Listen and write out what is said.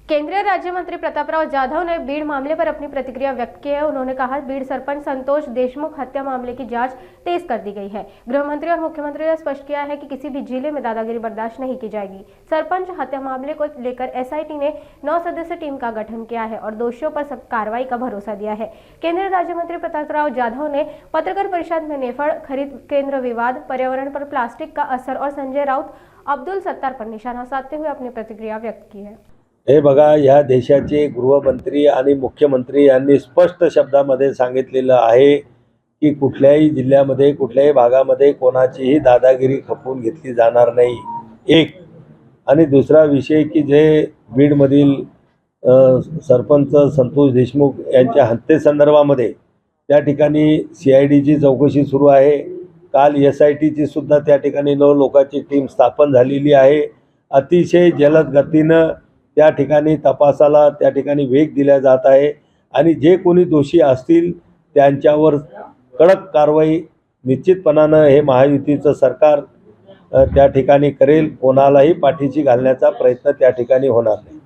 केंद्रीय राज्य मंत्री प्रतापराव जाधव ने बीड़ मामले पर अपनी प्रतिक्रिया व्यक्त की है। उन्होंने कहा, बीड़ सरपंच संतोष देशमुख हत्या मामले की जांच तेज कर दी गई है। गृह मंत्री और मुख्यमंत्री ने स्पष्ट किया है कि किसी भी जिले में दादागिरी बर्दाश्त नहीं की जाएगी। सरपंच हत्या मामले को लेकर एसआईटी ने 9 सदस्यीय टीम का गठन किया है और दोषियों पर सब कार्रवाई का भरोसा दिया है। केंद्रीय राज्य मंत्री प्रतापराव जाधव ने पत्रकार परिषद में नेफड़ खरीद केंद्र विवाद, पर्यावरण पर प्लास्टिक का असर और संजय राउत अब्दुल सत्तार पर निशाना साधते हुए अपनी प्रतिक्रिया व्यक्त की है। हे बघा, या देशाचे गृहमंत्री आणि मुख्यमंत्री यांनी स्पष्ट शब्दामध्ये सांगितलेलं आहे की कुठल्याही जिल्ह्यामध्ये कुठल्याही भागामध्ये कोणाचीही दादागिरी खपवून घेतली जाणार नाही। एक आणि दुसरा विषय की जे बीडमधील सरपंच संतोष देशमुख यांच्या हत्येसंदर्भामध्ये त्या ठिकाणी सीआयडीची चौकशी सुरू आहे। काल एसआयटीची सुद्धा त्या ठिकाणी 9 लोकांची टीम स्थापन झालेली आहे। अतिशय जलद गतीनं त्या ठिकाणी तपासाला त्या ठिकाणी वेग दिला जात आहे आणि जे कोणी दोषी असतील त्यांच्यावर कडक कारवाई निश्चितपणानं हे महायुतीचं सरकार त्या ठिकाणी करेल। कोणालाही पाठीशी घालण्याचा प्रयत्न त्या ठिकाणी होणार नाही।